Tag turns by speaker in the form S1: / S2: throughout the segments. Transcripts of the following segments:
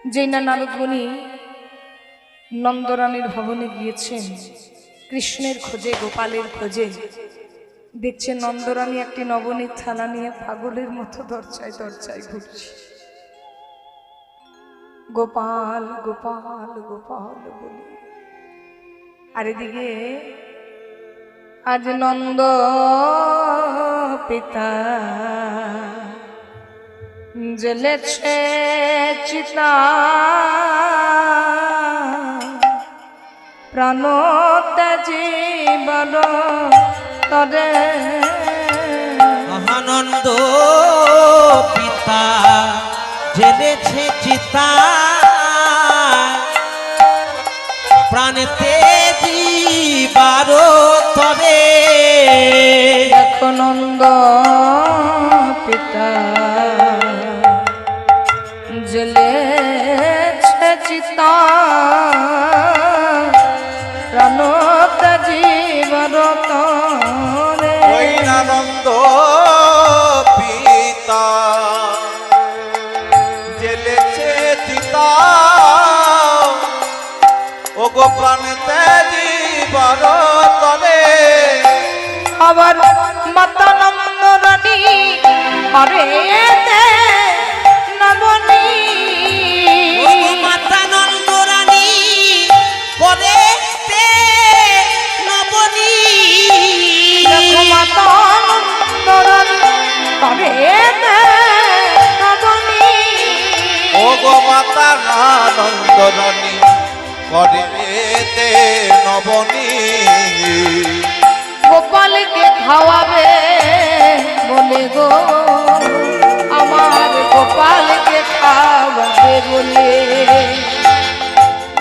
S1: যেই না নারদ মুনি নন্দরানীর ভবনে গিয়েছেন কৃষ্ণের খোঁজে, গোপালের খোঁজে, দেখছেন নন্দরানী একটি নবনীত থালা নিয়ে পাগলের মতো দরজায় দরজায় ঘুরছে। গোপাল গোপাল গোপাল বলি। আর এদিকে আজ নন্দ পিতা জ্বলেছে চিতা, প্রাণ জীবন তরে।
S2: মহানন্দ পিতা জ্বলেছে চিতা, প্রাণেতে জীবার তরে।
S1: দেখো নন্দ পিতা জ্বলেছে চিতা, প্রাণ জীবন তরে।
S3: ওই আনন্দ পিতা জ্বলেছে চিতা, ও গো প্রাণেতে জীবন তরে।
S1: আবার মাতা নন্দরানী আরে নবনী,
S2: মাতা নন্দরানী করে নবনী।
S1: দেখো মাতা নন্দরানী আরে নবনী।
S3: ও গো মাতা নন্দরানী করেতে নবনী।
S1: গোপালকে খাওয়াবে বলে গো, আমার গোপালকে খাওয়াবে বলে।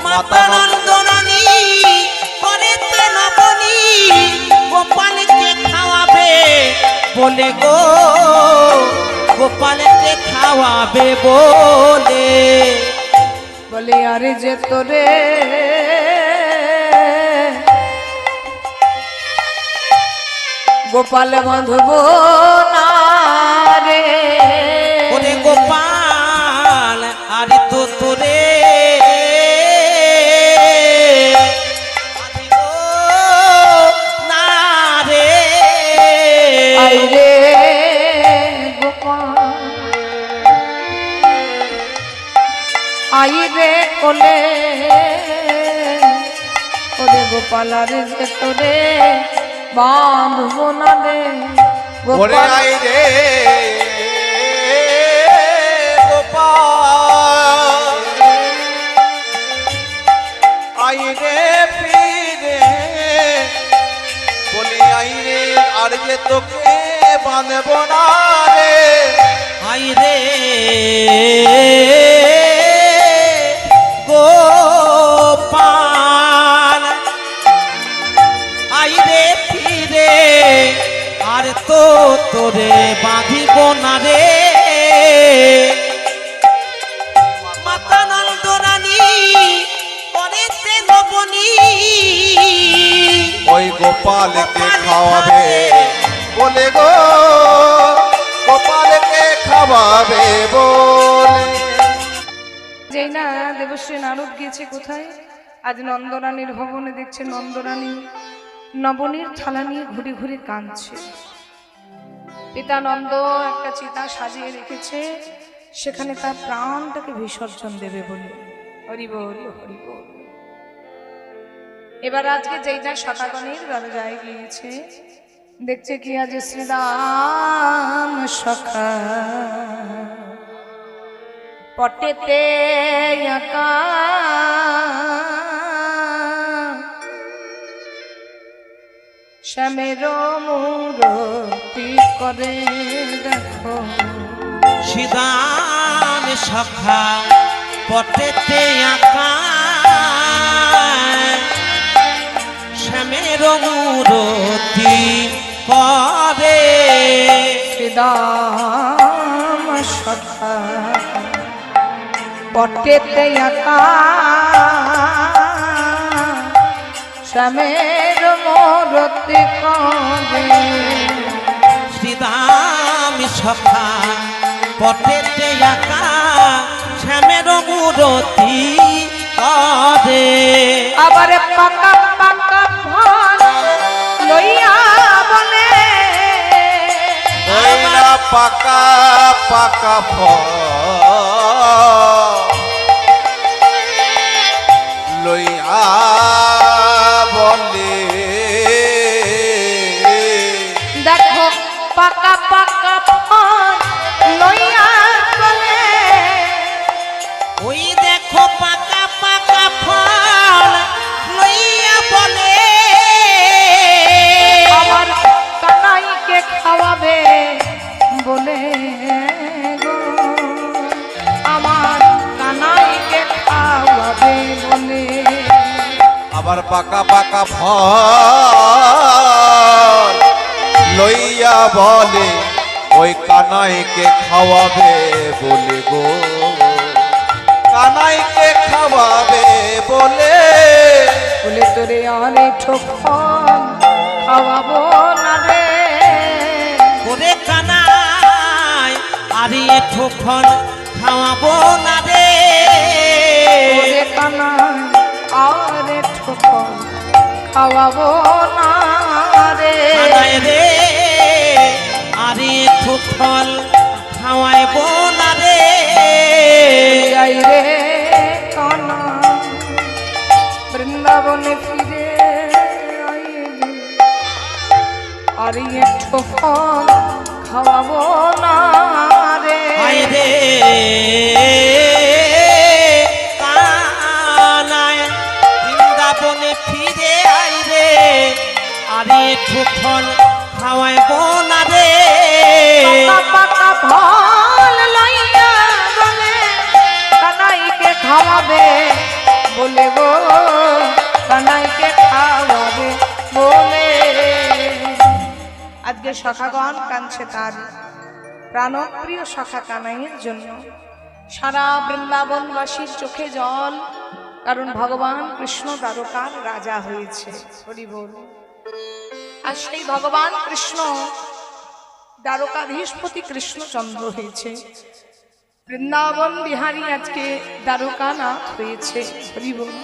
S2: মাতা নন্দরানী করেতে নবনী, গোপালকে খাওয়াবে বলে গো, গোপালকে খাওয়াবে বলে।
S1: বলে আরে যে তোরে গোপাল বাঁধব না রে।
S2: ওরে গোপাল আরে তো তোরে বাঁধিব না রে।
S1: আই রে গোপাল আই রে কোলে, ওরে গোপাল আরে যে তোরে বাঁধব না রে।
S3: ওরে
S1: গোপাল
S3: আই রে গোপাল, আই রে ফিরে বলি আই রে, আর যে তোকে বাঁধব না রে।
S2: আই রে গোপাল, আই রে ফিরে আর তো তোরে বাঁধিব না রে। মাতা নন্দরানী করেতে নবনী,
S3: ওই গোপালকে খাওয়াবে বলে গো, গোপালকে খাওয়াবে বলে।
S1: যেই না দেবশ্রী নারদ গিয়েছে কোথায়, আজ নন্দরানীর ভবনে দেখছে নন্দরানী নবনীর থালা নিয়ে ঘুরে ঘুরে কাঁদছে। পিতা নন্দ একটা চিতা সাজিয়ে রেখেছে, সেখানে তার প্রাণটাকে বিসর্জন দেবে বলে। হরি বল হরি বল। এবার আজকে যেই যা সখাগণের দরজায় গিয়েছে, দেখছে কি আজ শ্রীরাম সখা পটেতে একা শ্যামের মূরতি করে। দেখো
S2: সিদাম সখা পটেতে আঁকা, শ্যামের মূরতি করে।
S1: শ্রীরাম সখা পটেতে একা শ্যামের মূরতি করে।
S2: শ্রীরাম সখা পটেতে আঁকা, শ্যামের সুরতি করে
S1: আবার পাকা পাকা ফল লইয়া বলে
S3: ওইরা পাকা পাকা ফল লইয়া বলে
S1: দেখো পাকা পাকা ফল লইয়া বলে
S2: ওই দেখো পাকা পাকা ফল লইয়া বলে
S1: আমার কানাইকে খাওয়াবে বলে গো আমার কানাইকে খাওয়াবে বলে
S3: আবার পাকা পাকা ফল লইয়া বলে ওই কানাইকে খাওয়াবে বলে গো কানাইকে খাওয়াবে বলে
S1: বলে তোরে অনে ঠোকন খাওয়াবো না রে
S2: ওরে কানাই আরে ঠোকন খাওয়াবো না রে
S1: ওরে কানাই আরে ঠোকন খাওয়াবো না রে
S2: কানাই রে আরে ঠোকন খাওয়াইবো না রে
S1: যাই রে কানা বৃন্দাবনে ফিরে আইবে আর ঠোকন খাওয়াবো না রে
S2: আয় রে কানাই বৃন্দাবনে ফিরে আয় রে আরে ঠোকন খাওয়াইবো না রে
S1: পাকা পাকা ফল লইয়া বলে কানাইকে খাওয়াবে বলে গো কানাইকে খাওয়াবে বলে আজকে সখাগণ কাঁদছে তার প্রাণপ্রিয় সখা কানাইয়ের জন্য সারা বৃন্দাবনবাসীর চোখে জল কারণ ভগবান কৃষ্ণ দ্বারকার রাজা হয়েছে হরি বল আর সেই ভগবান কৃষ্ণ দ্বারকাধীশপতি কৃষ্ণচন্দ্র হয়েছে বৃন্দাবন বিহারী আজকে দ্বারকানাথ হয়েছে হরি বল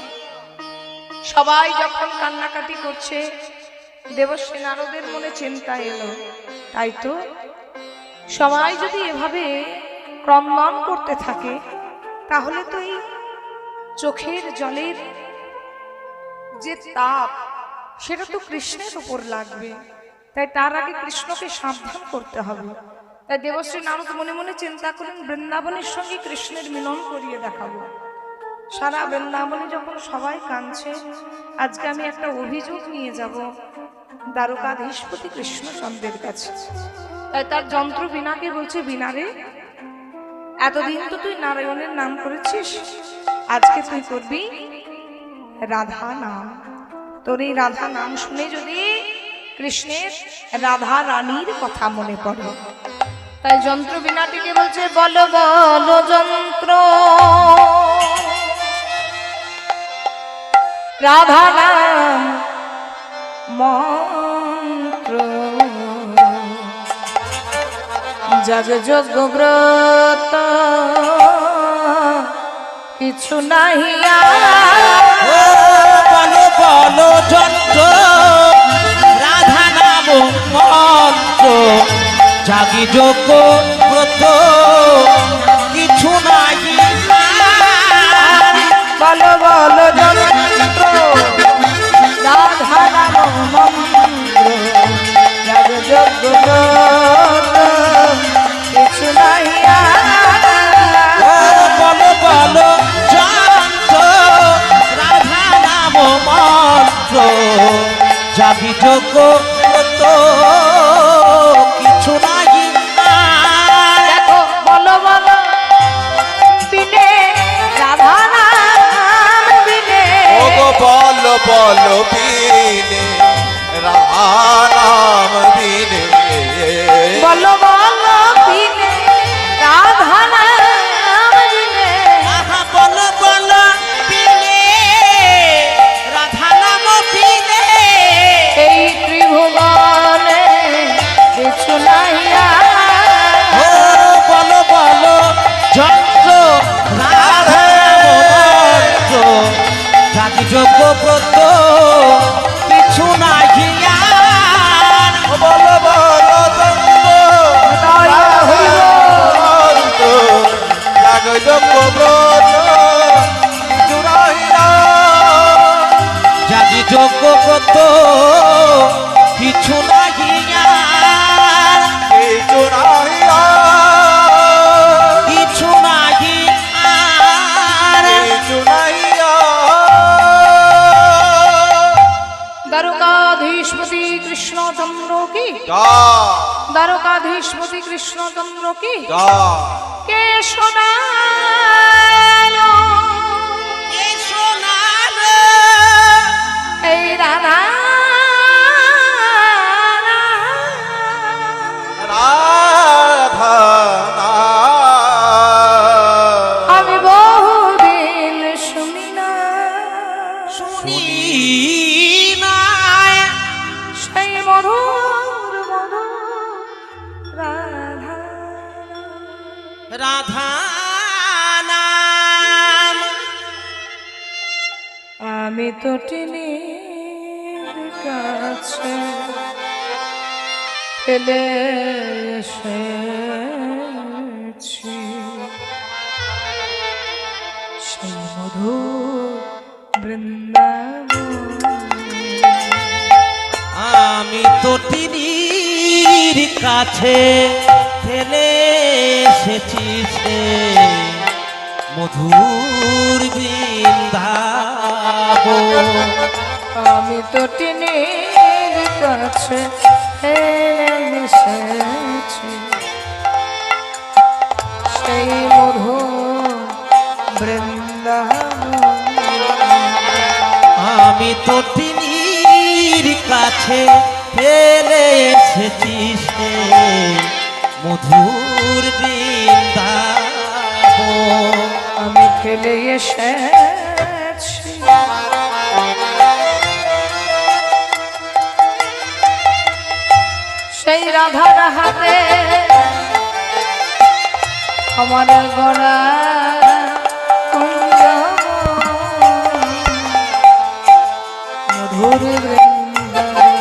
S1: সবাই যখন কান্নাকাটি করছে দেবশ্রী নারদের মনে চিন্তা এলো তাই তো সবাই যদি এভাবে ক্রন্দন করতে থাকে তাহলে তো এই চোখের জলের যে তাপ সেটা তো কৃষ্ণের উপর লাগবে তাই তার আগে কৃষ্ণকে সাবধান করতে হবে তাই দেবশ্রী নারদ মনে মনে চিন্তা করেন বৃন্দাবনের সঙ্গে কৃষ্ণের মিলন করিয়ে দেখাবো সারা বৃন্দাবনে যখন সবাই কাঁদছে আজকে আমি একটা অভিযোগ নিয়ে যাব দ্বারকাধীশপতি কৃষ্ণচন্দ্রের কাছে তাই তার যন্ত্র বীণাকে বলছে বীণারে এতদিন তো তুই নারায়ণের নাম করেছিস আজকে তুই করবি রাধা নাম তোর এই রাধা নাম শুনে যদি কৃষ্ণের রাধা রানীর কথা মনে পড়ে তাই যন্ত্র বীণাটিকে বলছে বলো বলো যন্ত্র রাধা নাম মন্ত্র জগ যোগ ব্রত কিছু নাহি
S2: ও বলো বলো যন্ত্র রাধা নাম মন্ত্র জাগি যোগ ব্রত কিছু নাই
S1: বলো বলো যন্ত্র রাধা নাম মন্ত্র জগ যোগ ব্রত কিছু নাহি
S2: ও বলো বলো যন্ত্র রাধা নাম মন্ত্র জাগি যোগ ব্রত কিছু নাই
S1: দেখো বলো বলো বিনে রাধা নাম বিনে
S3: ওগো বল বল বিনে রাধা নাম বিনে
S1: বলো বলো বিনে রাধা নাম বিনে
S2: আহা বলো বলো বিনে রাধা নাম বিনে
S1: এই ত্রিভুবনে কিছু নাই
S2: ও বলো বলো যন্ত্র রাধা যোগ্য ব্রত কিছু নাই আর
S3: বল বল চন্দ্র জাগযোগ্য ব্রত কিছু নাই
S2: জাগি যোগ্য ব্রত কিছু নাই আর
S3: কিছু নাই
S2: কিছু নাই আর
S3: কিছু নাই
S1: দ্বারকাধীশপতি কৃষ্ণচন্দ্র কি দ্বারকাধীশপতি কৃষ্ণচন্দ্র কি কে শোনালো এই রাধা
S3: রাধা
S1: আমি বহুদিন শুনি না
S2: শুনি নাই
S1: সেই মধুর মধুর রাধা
S2: রাধা নাম
S1: আমি তো টিনির কাছে ফেলে এসেছি সেই মধুর বৃন্দাবন
S2: আমি তো টিনির কাছে ফেলে এসেছি সে মধুর বৃন্দাবন
S1: আমি তো টিনির কাছে ফেলে এসেছি সেই মধুর বৃন্দাবন
S2: আমি তো টিনির কাছে ফেলে এসেছি সে মধুর বৃন্দাবন
S1: আমি ফেলে এসেছি সেই রাধার হাতে আমার গড়া মধুর বৃন্দাবন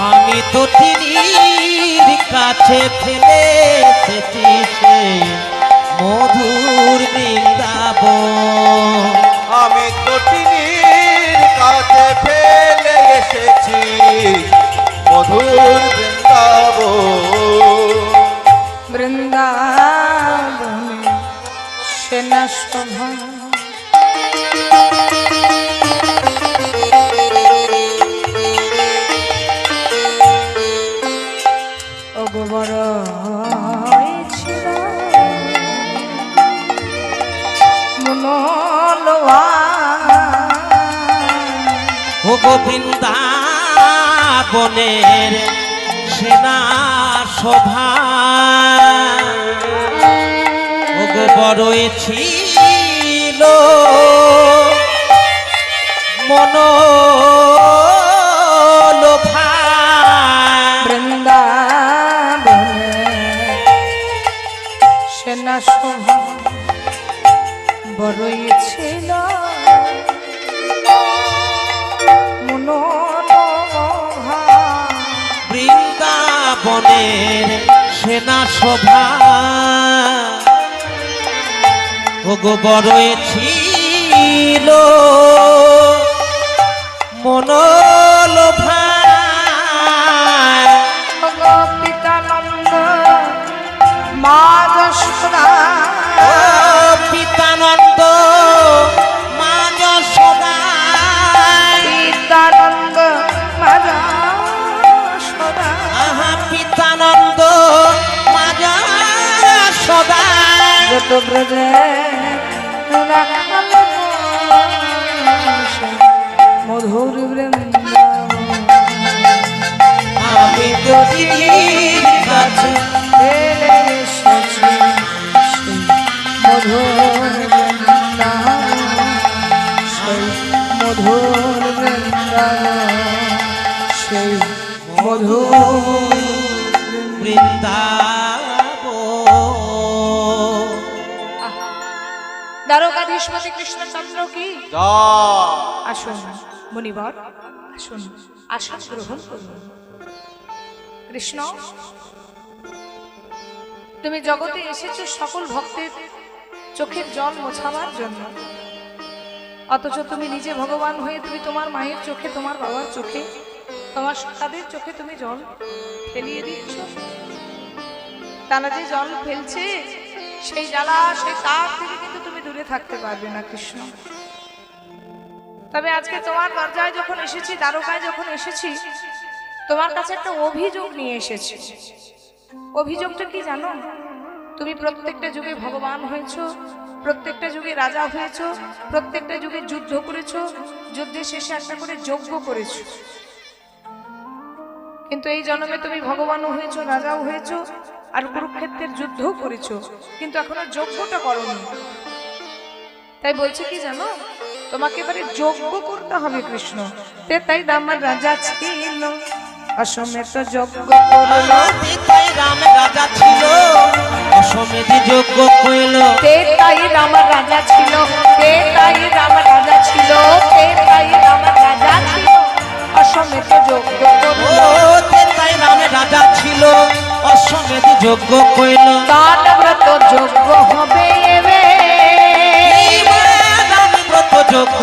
S2: আমি তো টিনির কাছে ফেলে এসেছি সে মধুর বৃন্দাবন
S3: আমি তো টিনির কাছে ফেলে এসেছি মধুর বৃন্দাবন
S1: বৃন্দাবনে সেনা শোভা অগবর ছিল মনোলোয়া
S2: ও বৃন্দাবনের সেনা শোভা ও গো বড়ই ছিল মনোলোভা
S1: বৃন্দাবনে সেনা শোভা বড়ই ছিল মনোলোভা
S2: বৃন্দাবনের সেনা শোভা ও গো বড়ই ছিল মনোলোভা
S1: পিতানন্দ মা যশোদা
S2: ও পিতানন্দ মা যশোদা
S1: পিতানন্দ মা যশোদা
S2: আহা পিতানন্দ মা যশোদা
S1: যত ব্রজে রাখাল মধুর বৃন্দাবন
S2: আমি তো টিনির কাছে
S1: ফেলে এসেছি সেই মধুর বৃন্দাবন সেই মধুর বৃন্দাবন সেই মধুর
S2: বৃন্দাবন
S1: দ্বারকাধীশপতি কৃষ্ণচন্দ্র কি
S3: জয়।
S1: আসুন মুনিবর, আসুন, আসন গ্রহণ করুন। কৃষ্ণ, তুমি জগতে এসেছো সকল ভক্তের চোখের জল মোছাবার জন্য, অথচ তুমি নিজে ভগবান হয়ে তুমি তোমার মায়ের চোখে, তোমার বাবার চোখে, তোমার সন্তানদের চোখে তুমি জল ফেলিয়ে দিচ্ছ। তারা যে জল ফেলছে সেই জ্বালা, সেই তাপ থেকে কিন্তু তুমি দূরে থাকতে পারবে না কৃষ্ণ। তবে আজকে তোমার দরজায় যখন এসেছি, দ্বারকায় যখন এসেছি, তোমার কাছে একটা অভিযোগ নিয়ে এসেছি। অভিযোগটা কি জানো? তুমি প্রত্যেকটা যুগে ভগবান হয়েছো, প্রত্যেকটা যুগে রাজা হয়েছো, প্রত্যেকটা যুগে যুদ্ধ করেছো, যুদ্ধের শেষে একটা করে যজ্ঞ করেছো, কিন্তু এই জন্মে তুমি ভগবানও হয়েছো, রাজাও হয়েছো, আর কুরুক্ষেত্রের যুদ্ধও করেছো, কিন্তু এখনো যজ্ঞটা করোনি। তাই বলছে কি জানো, তোমাকে এবারে যজ্ঞ করতে হবে কৃষ্ণ। তাই আমার রাজা ছিল, অশ্বমেধ যজ্ঞ করলো।
S2: তাই রাম রাজা ছিল, অশ্বমেধ যজ্ঞ কইল।
S1: তাই রাম রাজা ছিল, তাই রাম রাজা ছিল, তাই রাম রাজা ছিল, অশ্বমেধ যজ্ঞ করলো।
S2: তাই রাম রাজা ছিল, অশ্বমেধ যজ্ঞ কইল।
S1: দান ব্রত যজ্ঞ হবে এবে,
S2: দান ব্রত যজ্ঞ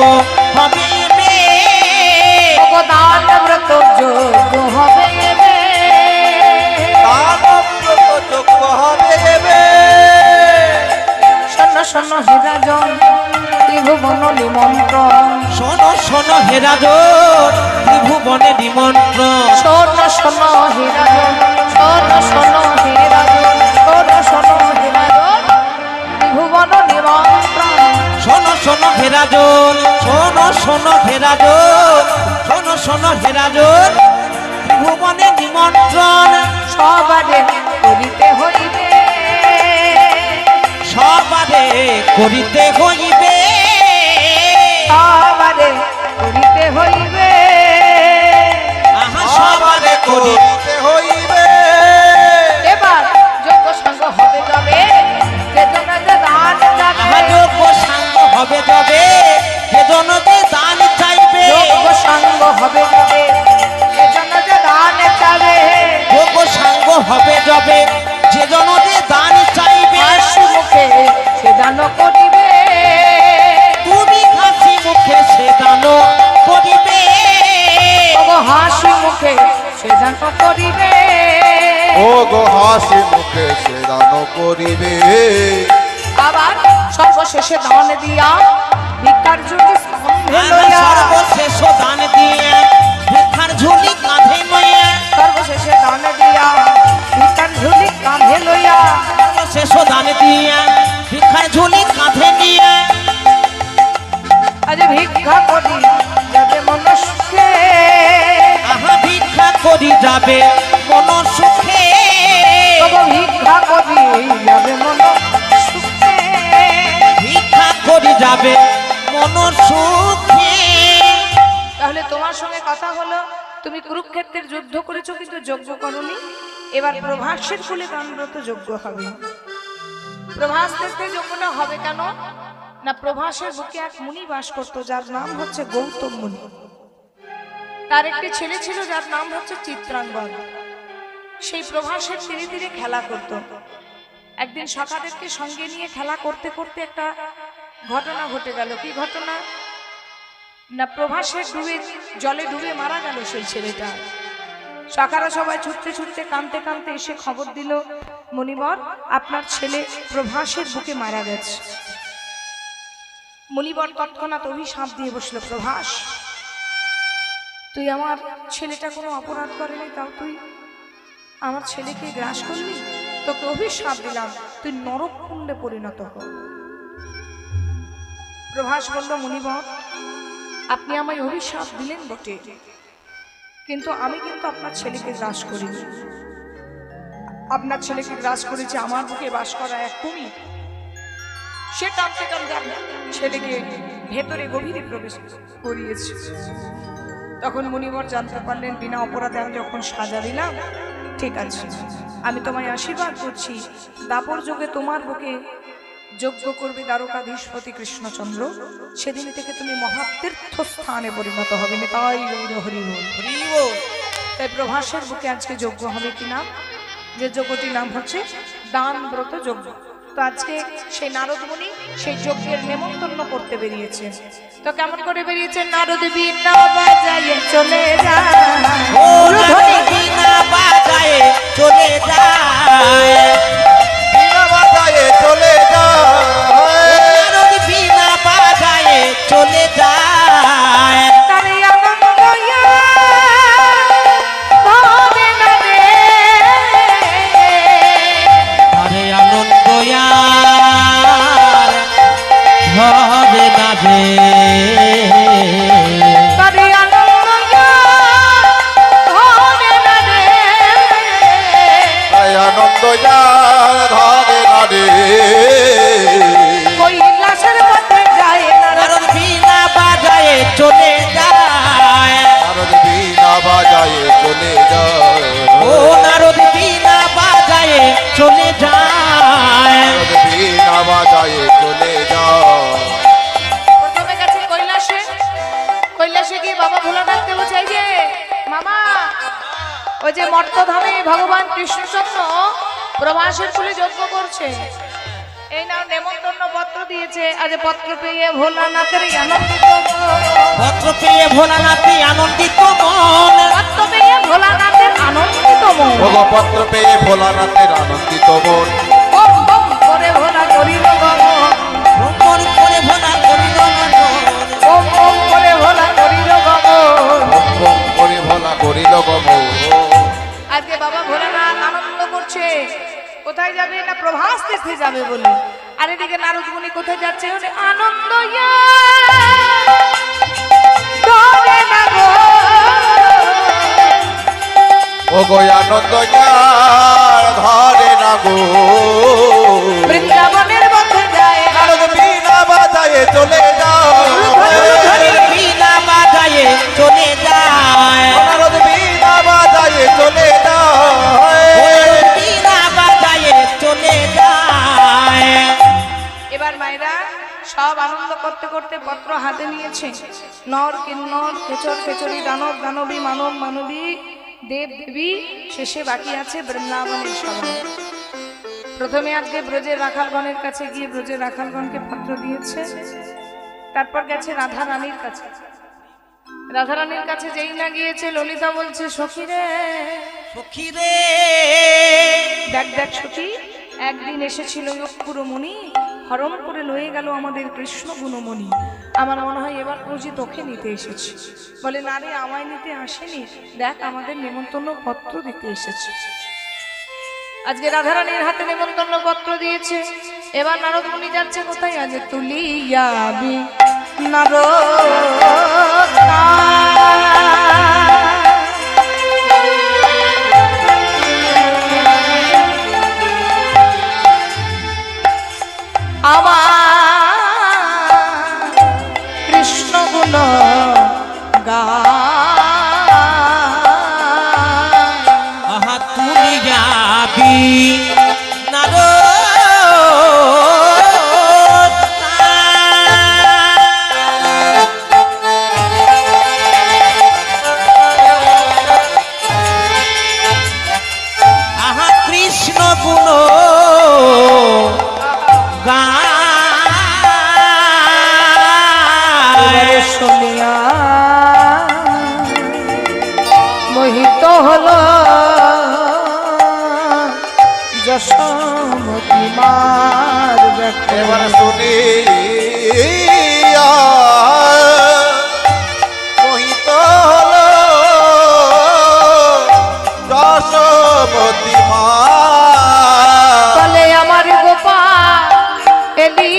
S2: হবে এবে,
S1: দান ব্রত যজ্ঞ হবে এবে।
S3: দানব্রত যজ্ঞ হবে এবে।
S1: শোনো শোনো হে রাজন, ত্রিভুবন নিমন্ত্রণ।
S2: শোনো শোনো হে রাজন, ত্রিভুবনে নিমন্ত্রণ।
S1: শোনো শোনো হে রাজন, শোনো শোনো হে রাজন, শোনো শোনো হে রাজন, ত্রিভুবন নিমন্ত্রণ।
S2: শোনো শোনো হে রাজন, শোনো শোনো হে রাজন, শোনো শোনো হে রাজন, ত্রিভুবনে নিমন্ত্রণ।
S1: সবারে করিতে হইবে,
S2: সবারে করিতে হইবে,
S1: সবারে করিতে হইবে।
S2: আহা সবারে করি।
S3: করিতে হইবে।
S1: এবার যোগ্য সঙ্গ হবে যাবে, যেজন যে দান যাবে,
S2: আহা যোগ্য সাঙ্গ হবে যাবে, সেজন যে দান চাইবে।
S1: যোগ্য সঙ্গ হবে যাবে, যেজন যে দান চাবে।
S2: যোগ্য সাঙ্গ হবে যাবে, সেজন যে দান চাইবে।
S1: হাসি মুখে সে দান করিবে,
S2: তুমি হাসি মুখে সে দান করিবে।
S1: ওগো হাসি মুখে সে দান করিবে।
S3: ও গো হাসি মুখে সে দান করিবে।
S1: আবার সর্বশেষে দান দিয়া ভিক্ষার ঝুলি স্তম্ভে
S2: আর
S1: লইয়া,
S2: সর্বশেষ দান দিয়ে ভিক্ষার ঝুলি কাঁধে লইয়া,
S1: সর্বশেষে দান দিয়া ভিক্ষার ঝুলি কাঁধে লইয়া,
S2: সর্বশেষ দান দিয়ে ভিক্ষার ঝুলি কাঁধে নিয়ে।
S1: আজ ভিক্ষা করি যাবে মন সুখে,
S2: আহা ভিক্ষা করি যাবে মন সুখে।
S1: তবু ভিক্ষা করি যাবে মন সুখে।
S2: ভিক্ষা করি যাবে মন সুখে।
S1: তাহলে তোমার সঙ্গে কথা হলো, তুমি কুরুক্ষেত্রের যুদ্ধ করেছো কিন্তু যজ্ঞ করনি। এবার প্রভাসের ফুলে দানব্রত যজ্ঞ হবে। প্রভাস থেকে যজ্ঞটা হবে কেন না, প্রভাসের বুকে এক মুনি বাস করতো, যার নাম হচ্ছে গৌতম মুনি। তার একটি ছেলে ছিল যার নাম হচ্ছে চিত্রাঙ্গন। সেই প্রভাসের ধীরে ধীরে খেলা করত। একদিন সখাদেরকে সঙ্গে নিয়ে খেলা করতে করতে একটা ঘটনা ঘটে গেল। কি ঘটনা না, প্রভাসের ডুবে জলে ডুবে মারা গেল সেই ছেলেটা। সখারা সবাই ছুটতে ছুটতে কাঁদতে কাঁদতে এসে খবর দিল, মুনিবর আপনার ছেলে প্রভাসের বুকে মারা গেছে। মুনিবর তৎক্ষণাৎ অভিশাপ দিয়ে বসলো, প্রভাস তুই আমার ছেলেটা কোনো অপরাধ করেনি, তাও তুই আমার ছেলেকে গ্রাস করলি, তোকে অভিশাপ দিলাম, তুই নরককুণ্ডে পরিণত হ। প্রভাস বলল, মুনিবর আপনি আমায় অভিশাপ দিলেন বটে, কিন্তু আমি কিন্তু আপনার ছেলেকে গ্রাস করিনি। আপনার ছেলেকে গ্রাস করেছে আমার বুকে বাস করা এক কুমির। সে টানতে টানতে ছেলেকে ভেতরে গভীরে প্রবেশ করিয়েছে। তখন মুনিবর জানতে পারলেন, বিনা অপরাধে আমি যখন সাজা দিলাম, ঠিক আছে, আমি তোমায় আশীর্বাদ করছি, দাপর যুগে তোমার বুকে যজ্ঞ করবে দ্বারকাধীশপতি কৃষ্ণচন্দ্র, সেদিন থেকে তুমি মহাতীর্থস্থানে পরিণত হবে। তাই হরি বল।
S2: হরি বল।
S1: তাই প্রভাসের বুকে আজকে যজ্ঞ হবে কি নাম? যে যজ্ঞটির নাম হচ্ছে দান ব্রত যজ্ঞ। তো আজকে সেই নারদ মুনি সেই যজ্ঞের নেমন্তন্ন করতে বেরিয়েছেন। তো কেমন করে বেরিয়েছেন? নারদ বীণা বাজায়ে চলে যায়,
S2: ও নারদ বীণা বাজায়ে চলে যায়,
S3: বিনা বাজায়ে চলে যায়,
S2: নারদ বীণা বাজায়ে চলে যায়।
S1: তারে আনন্দ ভাবে না রে,
S2: আরে আনন্দ আর ধরে না রে,
S1: তারে আনন্দ ভাবে না রে,
S3: তাই আনন্দ যার ধরে না রে,
S1: কৈলাসের পথে যায় না রে।
S2: নারদ বীণা বাজায়ে চলে যায়,
S3: নারদ বিনা বাজায়ে চলে যায়,
S2: ও নারদ বীণা বাজায়ে চলে যায়।
S3: নারদ বিনা বাজায়ে চলে যায়।
S1: প্রথমে গেছে কৈলাসে, কৈলাসে গিয়ে বাবা ভোলানাথকে বলছে, এই যে মামা, ওই যে মর্তধামে ভগবান কৃষ্ণচন্দ্র প্রভাসের কুলে যজ্ঞ করছে, এই নাও নেমন্তন্ন পত্র দিয়েছে। আজ পত্র পেয়ে ভোলানাথের আনন্দিত মন,
S2: পত্র পেয়ে ভোলানাথে আনন্দিত মন,
S1: পত্র পেয়ে ভোলানাথের আনন্দিত মন,
S3: ভোগপত্র পেয়ে ভোলানাথের আনন্দিত মন,
S1: বম বম করে ভোলা করিল গমন,
S2: ভ্রমণ করে ভোলা করিল গমন,
S1: বম বম করে ভোলা করিল গমন।
S3: বম বম করে ভোলা করিল গমন।
S1: আজকে বাবা ভোলানাথ আনন্দ করছে। কোথায় যাবে? না প্রভাস তীর্থে যাবে বলে। আর এদিকে নারদ মুনি কোথায় যাচ্ছে? ওরে আনন্দ ধরে না গো,
S3: ও গো আনন্দ যার ধরে না গো,
S1: বৃন্দাবনের মধ্যে যায় না।
S3: নারদ বিনা বাজায়ে চলে যায়,
S2: নারদ বীণা বাজায়ে চলে যায়,
S3: নারদ বিনা বাজায়ে চলে যায়।
S2: নারদ বীণা বাজায়ে চলে যায়।
S1: এবার মায়েরা সব আনন্দ করতে করতে পত্র হাতে নিয়েছে। নর কিন্নর খেচর খেচরি দানব দানবী মানব মানবী দেব দেবী, শেষে বাকি আছে বৃন্দাবনের সবাই। প্রথমে আজকে ব্রজের রাখালগণের কাছে গিয়ে ব্রজের রাখালগণকে পত্র দিয়েছে। তারপর গেছে রাধা রানীর কাছে। রাধা রানীর কাছে যেই না গিয়েছে, ললিতা বলছে, সখী রে
S2: সখী রে,
S1: দেখ দেখ সখী, একদিন এসেছিল পুরমণি, হরণ করে লয়ে গেল আমাদের কৃষ্ণ গুণমণি। আমার মনে হয় এবার বুঝি তোকে নিতে এসেছি। বলে, না রে, আমায় নিতে আসেনি, দেখ আমাদের নেমন্তন্ন পত্র দিতে এসেছে। আজকে রাধারানীর হাতে নেমন্তন্ন পত্র দিয়েছে। এবার নারদ মুনি যাচ্ছে কোথায়? আজ তুলিয়াবি নারদ আমার কৃষ্ণ গুণ গা,
S2: আহা তুলি যাবি নারদ আহা কৃষ্ণ গুণ গায়।
S1: শুনিয়া মোহিত হল যশোমতী মার ব্যাখ্যা।
S3: এবার শুনি মোহিত হলো যশোমতী মা,
S1: বলে আমার গোপাল এলি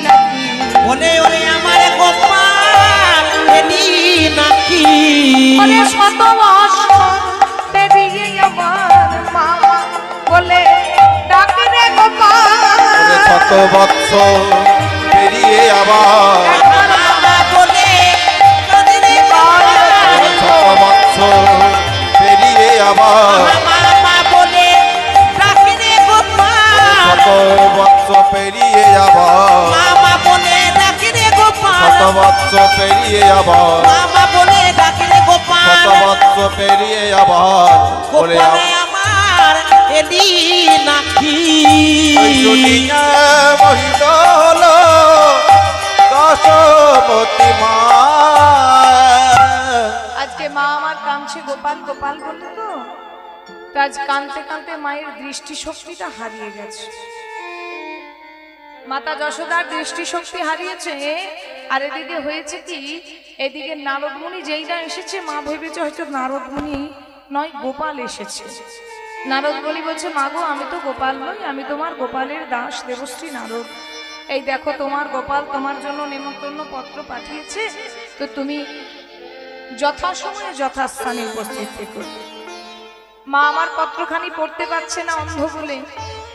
S1: নাকি,
S2: বলে ওরে আমার গোপাল এলি নাকি,
S1: বলে শত বছর পেরিয়ে আমার মা, বলে ডাকে রে গোপাল,
S3: শত বৎসর পেরিয়ে আবার,
S2: মামা বলে কাঁদে রে গোপাল,
S3: শত বৎসর পেরিয়ে আবার,
S2: মামা বলে ডাকে রে গোপাল,
S3: শত বৎসর পেরিয়ে আবার। বৎসর পেরিয়ে আবার
S2: মামা বলে ডাকিলে গোপাল
S3: শত বৎসর পেরিয়ে আবার বলে
S2: গোপালে আমার এলি নাকি
S3: দুনিয়া মহিত হলো দশমতি মা
S1: আজকে মা আমার কাঁদছে গোপাল গোপাল বলে তো আজ কাঁদতে কাঁদতে মায়ের দৃষ্টিশক্তিটা হারিয়ে গেছে। মাতা যশোদার দৃষ্টিশক্তি হারিয়েছে। আর এদিকে হয়েছে কি, এদিকে নারদমুনি যেই না এসেছে, মা ভেবেছে হয়তো নারদমুনি নয় গোপাল এসেছে। নারদমুনি বলছে, মা গো, আমি তো গোপাল নই, আমি তোমার গোপালের দাস দেবশ্রী নারদ। এই দেখো তোমার গোপাল তোমার জন্য নিমন্ত্রণ পত্র পাঠিয়েছে, তো তুমি যথাসময়ে যথাস্থানে উপস্থিত থেকো। মা আমার পত্রখানি পড়তে পারছে না অন্ধ বলে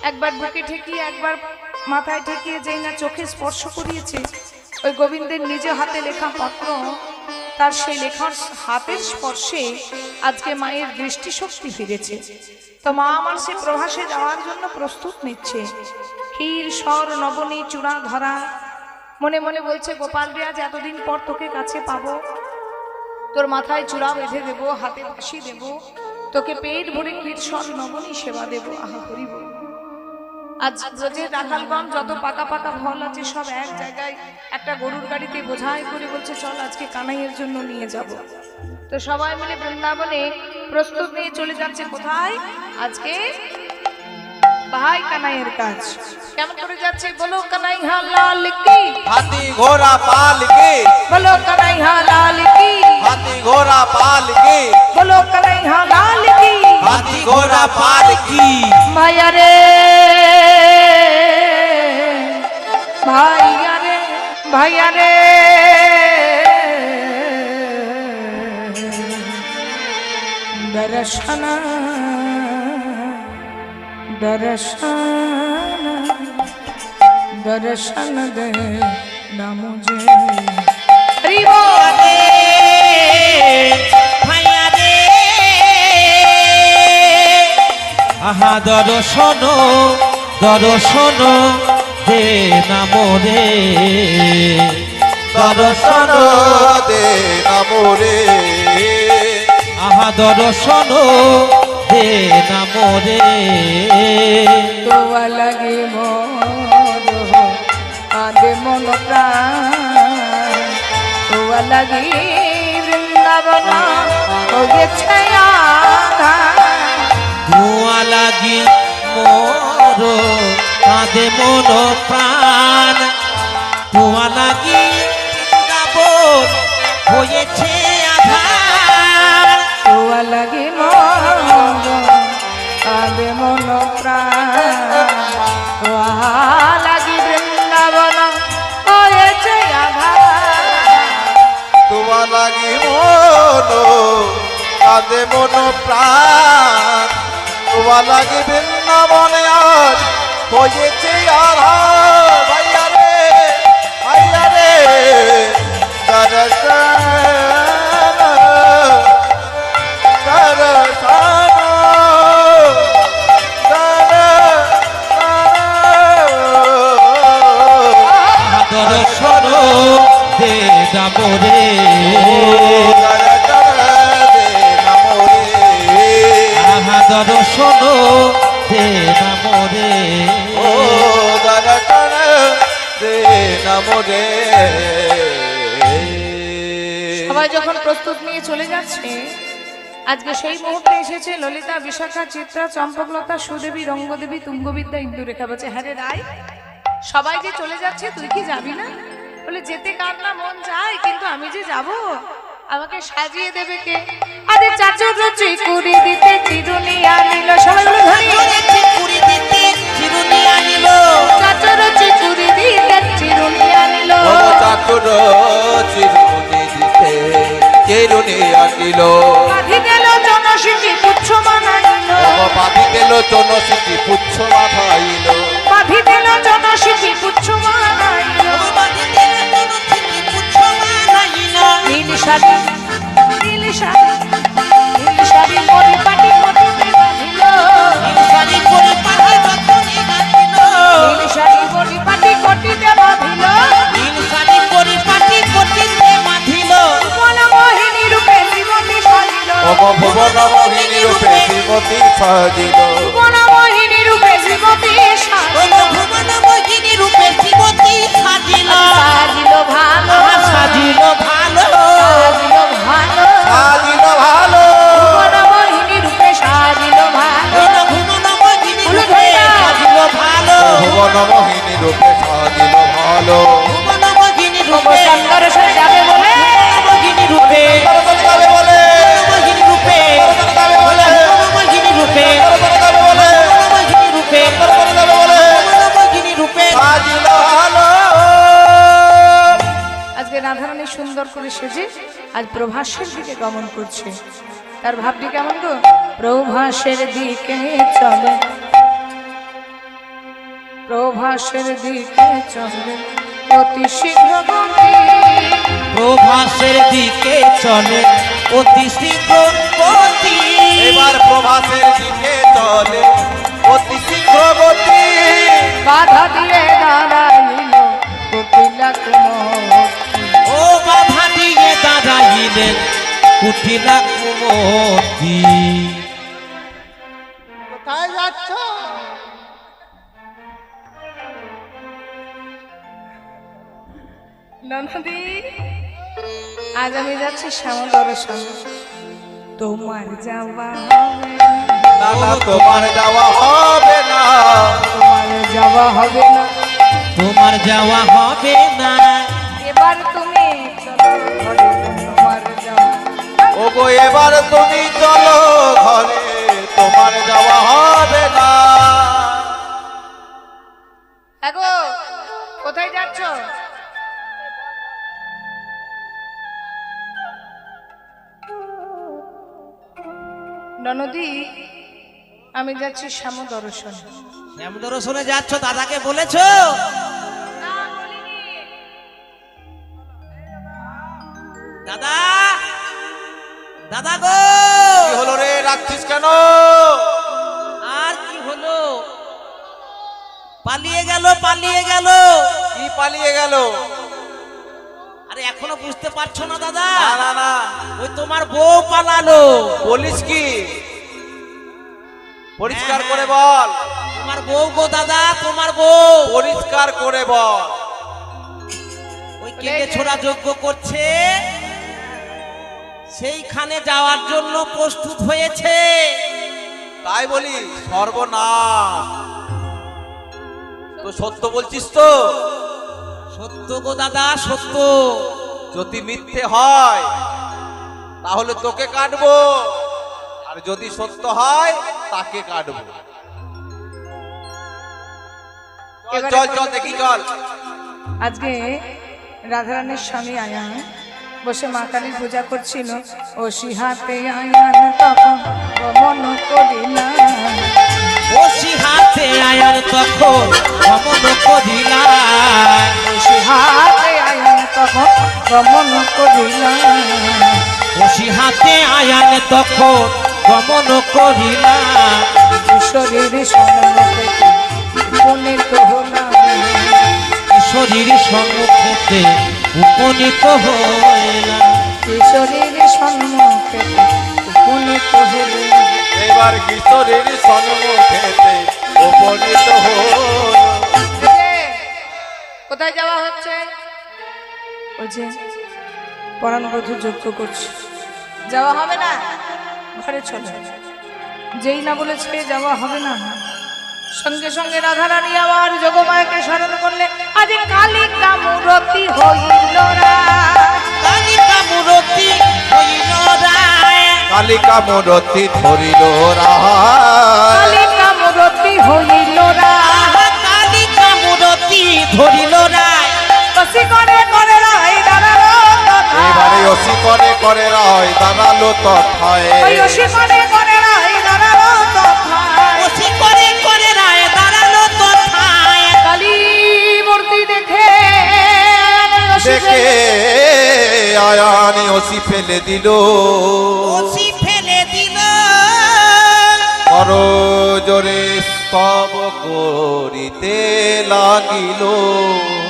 S1: একবার বুকে ঠেকিয়ে একবার মাথায় ঠেকিয়ে যেই না চোখে স্পর্শ করিয়েছে ওই গোবিন্দের নিজে হাতে লেখা পত্র, তার সেই লেখার হাতের স্পর্শে আজকে মায়ের দৃষ্টিশক্তি ফিরেছে। তো মা আমার সে প্রভাসে যাওয়ার জন্য প্রস্তুত নিচ্ছে। ক্ষীর স্বর নবনী চূড়া ধরা মনে মনে বলছে, গোপাল রে, আজ এতদিন পর তোকে কাছে পাবো, তোর মাথায় চূড়া বেঁধে দেবো, হাতে ফাঁসি দেবো, তোকে পেট ভরে ক্ষীর স্বর নবনী সেবা দেবো। আহা হরি বল। আজ ব্রজের রাখালগণ যত পাকা পাকা ফল আছে সব এক জায়গায় একটা গরুর গাড়িতে বোঝাই করে বলছে, চল আজকে কানাইয়ের জন্য নিয়ে যাব। তো সবাই মিলে বৃন্দাবনে প্রস্তুত নিয়ে চলে যাচ্ছে কোথায়? আজকে ভাই কানাইয়ের কাজ। কেমন করে যাচ্ছে? বলো কানাইয়া লাল কি,
S3: হাতি ঘোড়া পাল কি,
S1: বলো কানাইয়া লাল কি,
S3: হাতি ঘোড়া পাল কি,
S1: বলো কানাইয়া লাল কি,
S3: হাতি ঘোড়া পাল কি।
S1: ভাইয়া রে, ভাইয়া রে, ভাইয়া রে, দর্শন দর্শন দর্শন দে না মুঝে। হরি বল।
S2: ভাইয়া রে, আহা দর্শন দর্শন দে না মোরে,
S3: দর্শন দে না মোরে,
S2: আহা দর্শন দে না মোরে।
S1: তোয়া লাগে মোর আদে মন প্রাণ, তোয়া লাগে বৃন্দাবন হয়েছে আধার।
S2: ধোঁয়া লাগি মোর কাঁদে মন প্রাণ, ধোঁয়া লাগি বৃন্দাবন হয়েছে আধার।
S1: তোয়া লাগে মোর আদে মন প্রাণ, তোয়া লাগে বৃন্দাবন হয়েছে আধার।
S3: তোমার লাগি মন কাঁদে মন প্রাণ, তোমার লাগি বৃন্দাবনে আজ হয়েছে আধার। ভাইয়া রে, ভাইয়া রে, দর্শন দর্শন
S2: দর্শন দে না মোরে, আহা দর্শন দে না মোরে।
S3: ও দর্শন দে না মোরে।
S1: সবাই যখন প্রস্তুত নিয়ে চলে যাচ্ছে, আজকে সেই মুহূর্তে এসেছে ললিতা, বিশাখা, চিত্রা, চম্পকলতা, সুদেবী, রঙ্গদেবী, তুঙ্গবিদ্যা, ইন্দুরেখা। বলছে, হ্যাঁ রে রাই, সবাই যে চলে যাচ্ছে তুই কি যাবি না? বলে, যেতে কার না মন চায়, কিন্তু আমি যে যাব, আমাকে সাজিয়ে দেবে কে? আরে চাচর রচি কুড়ি দিতে চিরুনি আনিল। সবাই বলে ধরি,
S2: পুরি দিতে চিরুনি আনিল,
S1: চাচর রচি কুড়ি দিতে চিরুনি আনিল।
S3: চাতুর চিরুনি দিতে চিরুনি আনিল,
S1: বাঁধি দিল জনশিখি পুচ্ছ মানাইল,
S3: বাঁধি দিল জনশিখি পুচ্ছ মাথাইল,
S1: বাঁধি দিল জনশিখি পুচ্ছ মানাইল। নীল শাড়ি, নীল শাড়ি, নীল শাড়ি পরিপাটি কটিতে বাঁধিল, নীল শাড়ি পরিপাটি কটিতে বাঁধিল।
S2: নীল শাড়ি পরিপাটি কটিতে
S3: ভুবনমোহিনী রূপে শ্রীমতী সাজিল
S1: ভুবনমোহিনী রূপে শ্রীমতী সাজিল
S2: ভুবনমোহিনী রূপে শ্রীমতী সাজিল
S1: সাজিল ভালো
S2: সাজিল ভালো
S1: সাজিল ভালো
S3: সাজিল ভালো
S1: ভুবনমোহিনী রূপে সাজিল ভালো
S2: ভুবনমোহিনী রূপে সাজিল ভালো
S3: ভুবনমোহিনী রূপে সাজিল ভালো
S2: ভুবনমোহিনী রূপে
S1: দর্শনে যাবে বলে
S2: ভুবনমোহিনী রূপে
S3: যাবে বলে
S2: ভুবনমোহিনী রূপে
S3: যাবে বলে
S2: ভুবনমোহিনী রূপে
S3: যাবে বলে
S2: ভুবনমোহিনী রূপে
S3: যাবে বলে
S2: ভুবনমোহিনী রূপে
S3: সাজিল ভালো
S1: আজকে রাধারানী সুন্দর করে সেজে আজ প্রভাসের দিকে গমন করছে। তার ভাবটি কেমন গো? প্রভাসের দিকে চলে, প্রভাসের দিকে চলে অতি শীঘ্র গতি।
S2: প্রভাসের দিকে চলে অতি শীঘ্র গতি
S3: এবার প্রভাসের দিকে চলে অতি শীঘ্র গতি
S1: বাধা দিয়ে দাঁড়াইল কপিলা কুমতি।
S2: ও বাধা দিয়ে দাঁড়াইলেন কুটিলা কুমতি।
S3: কোথায় যাচ্ছ?
S1: ননদি, আজ আমি যাচ্ছি শ্যামল দর্শন। তোমার যাওয়া হবে না,
S3: না না তোমার যাওয়া হবে না
S1: তোমার যাওয়া হবে না,
S2: তোমার যাওয়া হবে না
S1: এবার তুমি চলো ঘরে, তোমার যাওয়া।
S3: ওগো এবার তুমি চলো ঘরে তোমার যাওয়া হবে না
S1: এগো কোথায় যাচ্ছ? ননদি, আমি যাচ্ছি শ্যাম দর্শন।
S2: এমন দর্শনে যাচ্ছ, দাদাকে বলেছো? দাদা, দাদা গো,
S3: কি হলো রে, রাখছিস কেন?
S2: আর কি হলো? পালিয়ে গেল, পালিয়ে গেল।
S3: কি পালিয়ে গেল?
S2: আরে এখনো বুঝতে পারছো না দাদা?
S3: না না না,
S2: ওই তোমার বউ পালালো।
S3: বলিস কি? পরিষ্কার করে বল,
S2: তোমার বউ গো দাদা, তোমার বউ
S3: পরিষ্কার করে বল।
S2: ওই কেটে ছোড়া যজ্ঞ করছে, সেইখানে যাওয়ার জন্য প্রস্তুত হয়েছে।
S3: তাই বলি? সর্বনাশ, তো সত্য বলছিস তো?
S2: সত্য গো দাদা, সত্য।
S3: যদি মিথ্যে হয় তাহলে তোকে কাটবো, আর যদি সত্য হয় তাকে কাটবো। চল চল চল দেখি চল।
S1: আজকে রাধারানীর স্বামী আয়ান বসে মা কালীর পূজা করছিল। ও সিহাতে আয়ান তখন গমন করিলা,
S2: বসি হাতে আয়ার তখন গমন করিলা,
S1: ও সিহাতে আয়ান তখন গমন করিলা।
S2: বসি হাতে আয়ার তখন গমন করিলা।
S1: শরীর সম্মুখে উপনীত হলাম,
S2: শরীর সম্মুখেতে উপনীত হইলা।
S1: শরীর সম্মুখে উপনীত হল।
S3: এবার কিশোরীর সম্মুখেতে উপনীত হলো।
S1: কোথায় যাওয়া হচ্ছে? ওই যে পরাণবধূ যজ্ঞ করছে, যাওয়া হবে না, ঘরে চলে। যেই না বলেছে যাওয়া হবে না, সঙ্গে সঙ্গে রাধারানী আবার যোগমায়াকে স্মরণ করলে। আজ কালিকা মূরতি হইল রায়,
S2: কালিকা মূরতি হইল রায়,
S3: কালিকা মূরতি ধরিল রায়,
S1: কালিকা মূরতি হইল রায়।
S2: আহা কালিকা মূরতি ধরিল রায়।
S1: কসি করে করে রায় দাঁড়ালো তথায়,
S3: এবারে অসি করে করে রায় দাঁড়ালো তথায়।
S1: ওই অসি করে করে রায় দাঁড়ালো তথায়।
S2: ওসি করে করে রায় দাঁড়ালো তথায়।
S1: কালী মূর্তি দেখে
S3: দেখে আয়ানি অসি ফেলে দিল,
S2: ওসি ফেলে দিল।
S3: কর জোরে স্তব করিতে লাগিল।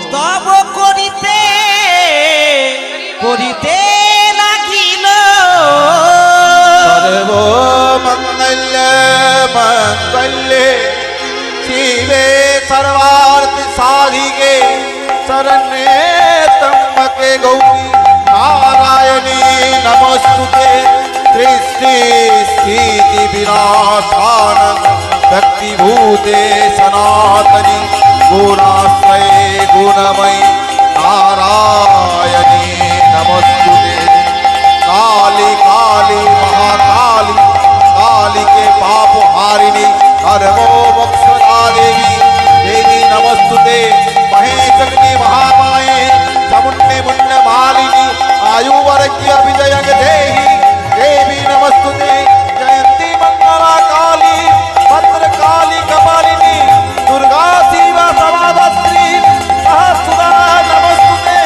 S2: স্তব করিতে করিতে লাগিল।
S3: সর্ব
S4: मांगल्ये मंगल्ये शिवे सर्वार्थ साधिके शरण्ये त्र्यंबके गौरी नारायणी नमोस्तुते सृष्टि स्थिति विनाशान भक्तिभूते सनातनी गुणाश्रये गुणमयी नारायणी नमोस्तुते काली काली महाकाली काली के पाप हारिणी सर्वो मोक्षदा देवी देवी नमस्तुते महेशग्नि महामाये समुन्ने मुन्न मालिनी आयुवर्ग्य विजयं देहि देवी नमस्तुते जयंती मंगला काली भद्रकाली कपालिनी दुर्गा शिवा समाधत्री सहस्रदा नमस्तुते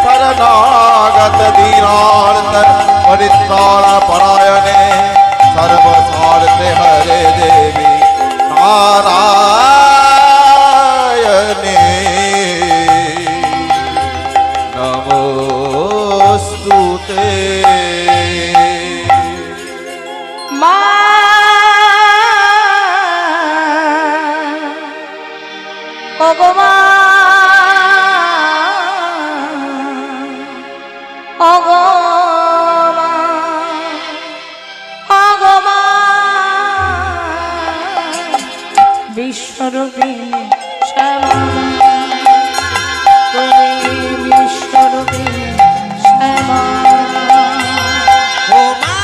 S4: शरणागत दीनार्थ परित्राण परायणे सर्वसार्थे हरे देवी नारायणे नमोस्तुते
S1: মা ওগো মা ওগো মা ওগো মা বিশ্বরূপিণী শ্যামা তুমি বিশ্বরূপিণী শ্যামা
S2: ও মা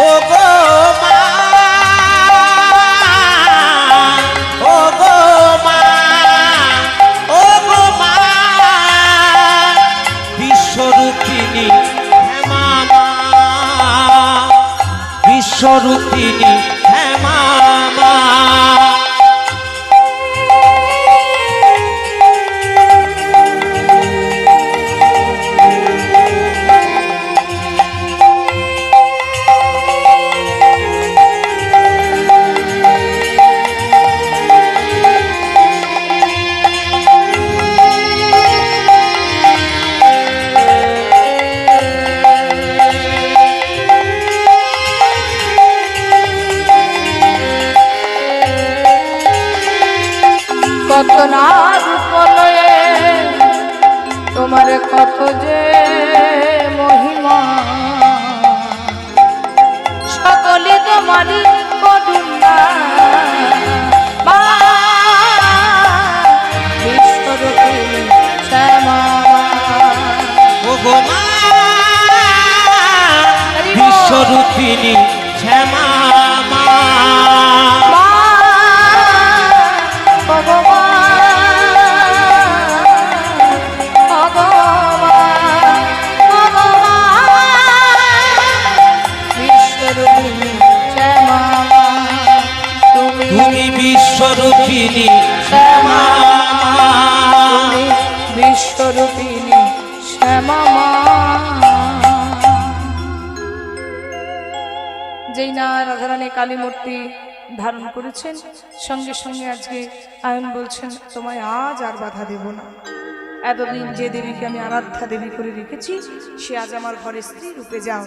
S2: ও গো মা ও গো মা ও গো মা বিশ্বরূপিণী হেমা মা বিশ্বরূপিণী হেমা মা
S1: কত না রূপ লয়ে তোমার কত যে মহিমা সকলে তোমারই করুণা মা বিশ্বরূপিণী শ্যামা
S2: ও গো মা বিশ্বরূপিণী শ্যামা মা
S1: মা ভগবান ভগবান ভগবান বিশ্বরূপিণী শ্যামা তুমি
S2: বিশ্বরূপিণী শ্যামা
S1: তুমি বিশ্বরূপিণী শ্যামা যেই না রাধারানী কালী মূর্তি ধারণ করেছেন সঙ্গে সঙ্গে আজকে আয়ন বলছেন তোমায় আজ আর বাধা দেব না। এতদিন যে দেবীকে আমি আরাধ্যা দেবী করে রেখেছি সে আজ আমার ঘরে স্ত্রী রূপে যাও।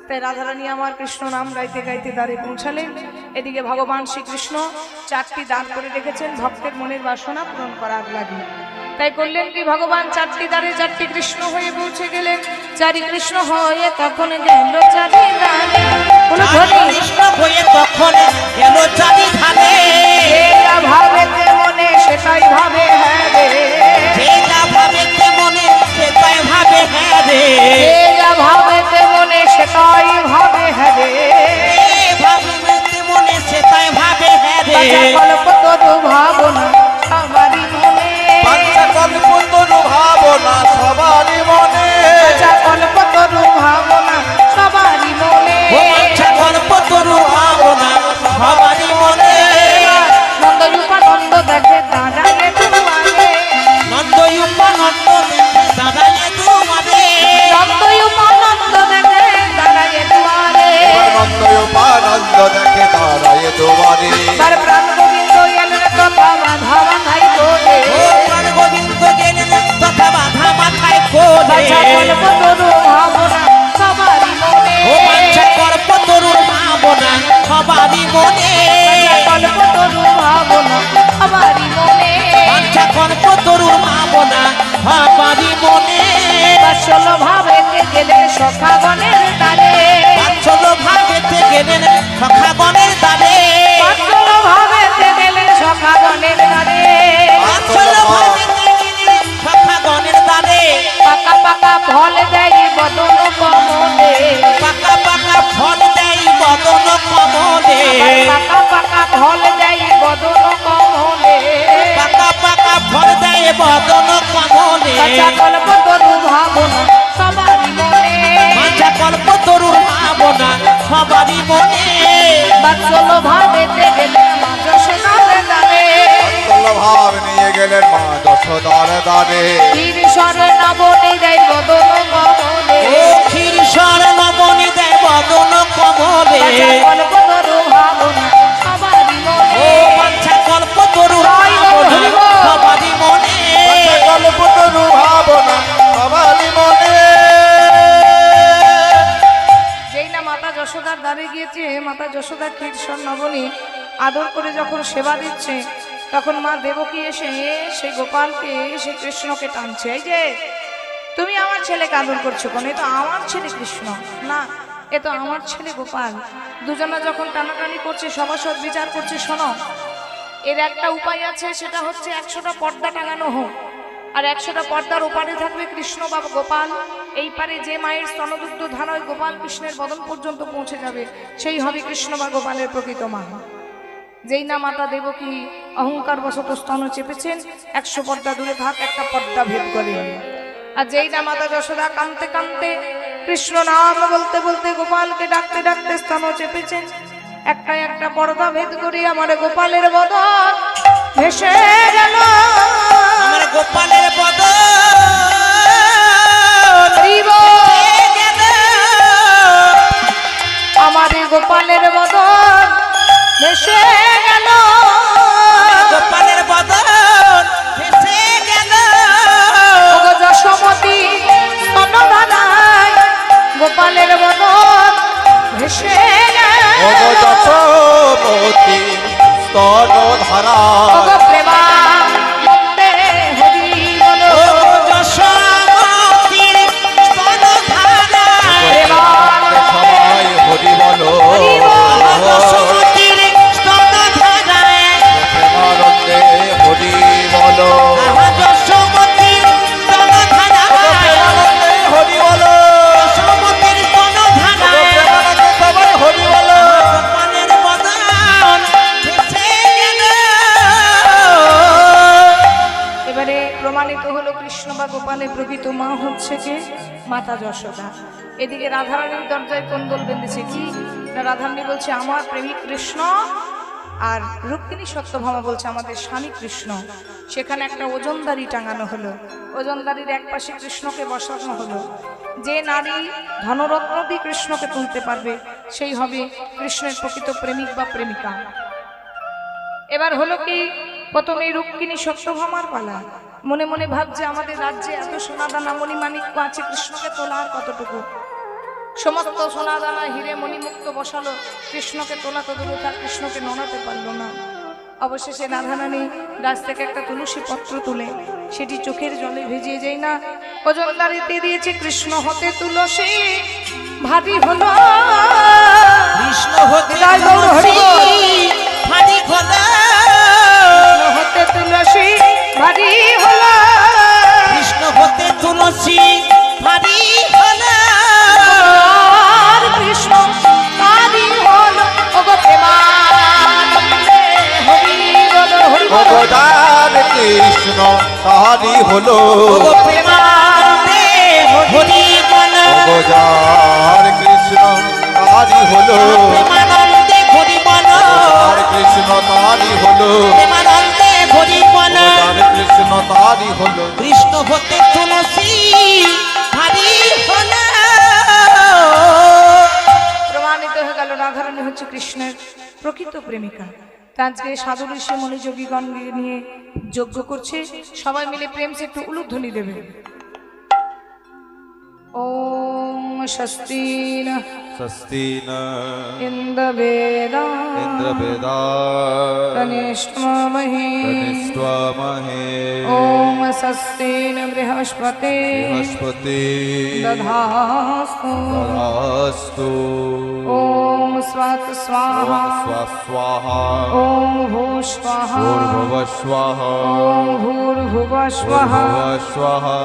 S1: তাই রাধারানী আমার কৃষ্ণ নাম গাইতে গাইতে দ্বারে পৌঁছালেন। এদিকে ভগবান শ্রীকৃষ্ণ চারটি দ্বার করে রেখেছেন ভক্তের মনের বাসনা পূরণ করার লাগে। তাই করলেন কি ভগবান চারটি দ্বারে চারটি কৃষ্ণ হয়ে পৌঁছে গেলেন। চারি কৃষ্ণ হয়ে তখন গেল চারি দ্বারে
S2: কৃষ্ণ হয়ে তখন গেল চারি ধারে
S1: যা ভাবেতে মনে সেটাই ভাবে হ্যাঁ রে
S2: যে যা ভাবেতে মনে সেটাই ভাবে হ্যাঁ রে
S1: যা ভাবেতে মনে সেটাই ভাবে হ্যাঁ রে
S2: ভাবেতে মনে সেটাই ভাবে হ্যাঁ রে
S1: কল্প তরু ভাবনা সবারই মনে
S4: পঞ্চকল্প তরু ভাবনা সবারই মনে
S1: কল্প তরু ভাবনা সবারই মনে
S2: কল্প তরু ভাবনা সবারই মনে
S1: নন্দ দেখে দাঁড়ালে দুয়ারে
S2: নন্দ দেখে দাঁড়ালে দুয়ারে
S1: নন্দ দেখে দাঁড়ালে দুয়ারে
S4: নন্দ দেখে দাঁড়ায় দুয়ারে
S1: তার প্রাণ গোবিন্দ এলেন কথা বাধা
S2: মনে
S1: কল্প তরু ভাবনা সবারই মনে
S2: বাঞ্ছা কল্প তরুর ভাবনা সবারই মনে
S1: বাৎসল ভাবেতে গেলেন সখাগণের দ্বারে
S2: বাৎসল ভাবেতে গেলেন সখাগণের দ্বারে
S1: বাৎসল ভাবেতে গেলেন সখাগণের দ্বারে
S2: বাৎসল ভাবেতে গেলেন সখাগণের দ্বারে
S1: পাকা পাকা ফল দেয় বদন কমলে
S2: পাকা পাকা ফল দেয় বদন কমলে
S1: পাকা পাকা ফল দেয় বদন কমলে
S2: পাকা পাকা ফল দেয় বদন কমলে
S1: কাঁচা কল্প তরু ভাবনা সবারই মনে
S2: বাঞ্ছা কল্প তরুর ভাবনা সবারই মনে
S1: বাৎসল ভাবেতে গেলেন মা যশোদার দ্বারে
S4: ভাব নিয়ে গেলেন মা যশোদার দ্বারে
S1: ঈশ্বর নবনী দেয় বদন কমলে
S2: ও ক্ষীরসর নবনী দেয় বদন কমলে
S1: কল্প তরু ভাবনা সবারই মনে
S2: ও বাঞ্ছা কল্প তরুর ভাবনা সবারই মনে
S4: কল্পতরু ভাবনা সবারই মনে
S1: যেই না মাতা যশোদার দ্বারে গিয়েছে মাতা যশোদা ক্ষীরসর নবনী আদর করে যখন সেবা দিচ্ছে তখন মা দেবকী এসে সেই গোপালকে সেই কৃষ্ণকে টানছে এই যে তুমি আমার ছেলেকে আদর করছো কেন এ তো আমার ছেলে কৃষ্ণ না এ তো আমার ছেলে গোপাল দুজনা যখন টানাটানি করছে সভাসদ বিচার করছে শোনো এর একটা উপায় আছে সেটা হচ্ছে 100টা পর্দা টাঙানো হোক আর 100টা পর্দার ওপারে থাকবে কৃষ্ণ বা গোপাল এই পারে যে মায়ের স্তনদুগ্ধ ধান হয় গোপাল কৃষ্ণের বদন পর্যন্ত পৌঁছে যাবে সেই হবে কৃষ্ণ বা গোপালের প্রকৃত মা যেই না মাতা দেবকী অহংকার বশত স্তন চেপেছেন 100 পর্দা দূরে থাক একটা পর্দা ভেদ করে আর যেই না মাতা যশোদা কাঁদতে কাঁদতে কৃষ্ণ নাম বলতে বলতে গোপালকে ডাকতে ডাকতে স্তন চেপেছেন একটা একটা পর্দা ভেদ করে আমার গোপালের বদন ভেসে গেল
S2: আমার গোপালের বদন
S1: আমার গোপালের বদন ভেসে গেল
S2: গোপালের বদন ভেসে গেল
S1: যশোমতী স্তনধারায় গোপালের বদন ভেসে গেল
S4: যশোমতী স্তন ধারা
S1: প্রেমানন্দে হরি বল
S2: ও যশোমতীর স্তনধারায়
S4: সবাই হরি বলো
S2: যশোমতীর স্তনধারায়
S4: প্রেমানন্দে হরি বলো
S2: যশোমতীর স্তনধারায়
S4: হরি বলো
S2: যশোমতীর স্তনধারায়
S4: সবাই হরি বলো
S2: গোপালের বদন ভেসে গেল।
S1: এবারে প্রমাণিত হলো কৃষ্ণ বা গোপালের প্রকৃত মা হচ্ছে কে মাতা যশোদা এদিকে রাধারানীর দরজায় কোন্দল বেঁধেছে কি না রাধারানী বলছে আমার প্রেমিক কৃষ্ণ আর রুক্মিণী সত্যভামা বলছে আমাদের স্বামী কৃষ্ণ সেখানে একটা ওজনদারি টাঙানো হলো ওজনদারির এক পাশে কৃষ্ণকে বসানো হলো যে নারী ধনরত্ন দিয়ে কৃষ্ণকে তুলতে পারবে সেই হবে কৃষ্ণের প্রকৃত প্রেমিক বা প্রেমিকা এবার হলো কি প্রথমে রুক্মিণী সত্যভামার পালা মনে মনে ভাবছে আমাদের রাজ্যে এত সোনাদানা মণিমাণিক্য আছে কৃষ্ণকে তোলা আর কতটুকু সমস্ত সোনাদানা হিরে মণিমুক্ত বসালো কৃষ্ণকে তোলা তো দূরে থাক কৃষ্ণকে নড়াতে পারলো না অবশেষে রাধারানী গাছ থেকে একটা তুলসী পত্র তুলে সেটি চোখের জলে ভিজিয়ে যায় না ওজনদারিতে দিয়েছে কৃষ্ণ হতে তুলসী ভারী হলো
S2: কৃষ্ণ হতে
S1: জয় গৌর হরি বল।
S2: ভারী খোদা
S1: হতে তুলসী ভারী হলো
S2: কৃষ্ণ হতে তুলসী ভারী খোদা
S1: আর কৃষ্ণ তারি হলো ওগো প্রেমানন্দে হরি বল হরি বল
S4: ভগবান কৃষ্ণ তাহারি হলো
S2: ওগো প্রেমানন্দে হরি বল
S4: ভগবান কৃষ্ণ তাহারি হলো
S2: প্রেমানন্দে হরি বল
S4: ভগবান কৃষ্ণ তাহারি হলো
S2: প্রেমানন্দে হরি বল
S4: ভগবান কৃষ্ণ তাহারি হলো
S2: কৃষ্ণ হতে তুলসী ভারী খোদা
S1: প্রমাণিত হয়ে গেল রাধারানী হচ্ছে কৃষ্ণের প্রকৃত প্রেমিকা তা আজকে সাধু ঋষি মণি যোগীগণ নিয়ে যজ্ঞ করছে সবাই মিলে প্রেম সে একটু উলুধ্বনি দেবে ওম স্বস্তি
S4: स्वस्ति न
S1: इन्द्रवेदा
S4: इन्द्रवेदा
S1: तनिष्ठमहि
S4: तनिष्ठामहे
S1: ॐ स्वस्ति न बृहस्पति
S4: बृहस्पति
S1: दधास्तु
S4: ददास्तु
S1: ॐ स्वात स्वाहा
S4: स्वाहा
S1: ॐ भूः स्वाहा
S4: भूर्भुवः स्वाहा
S1: ॐ भूर्भुवः स्वाहा
S4: भूर्भुवः स्वाहा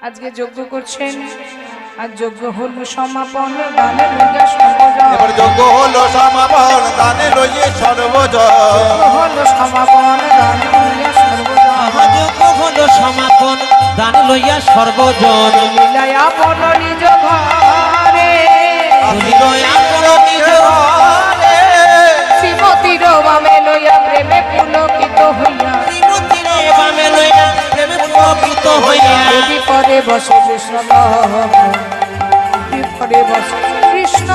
S1: আজকে যজ্ঞ করছেন আর যজ্ঞ হলো সমাপন গানে লইয়া সর্বজন
S4: এবার যোগ্য হলো সমাপন দানে লইয়ে সর্বজন
S1: হলো সমাপন গানে লইয়া সর্বজন
S2: যোগ্য হলো সমাপন দান লইয়া সর্বজন
S1: লীলায়া বল নিজ ঘরে
S2: তুলিল আপন নিজ ঘরে।
S1: শ্রীমতীর বামে লইয়া প্রেমে পুলকিত হইয়া
S2: শ্রীমতীরে বামে লইয়া প্রেমে পুলকিত হইয়া
S1: বিপদে বসে কৃষ্ণ বিপদে বসে কৃষ্ণ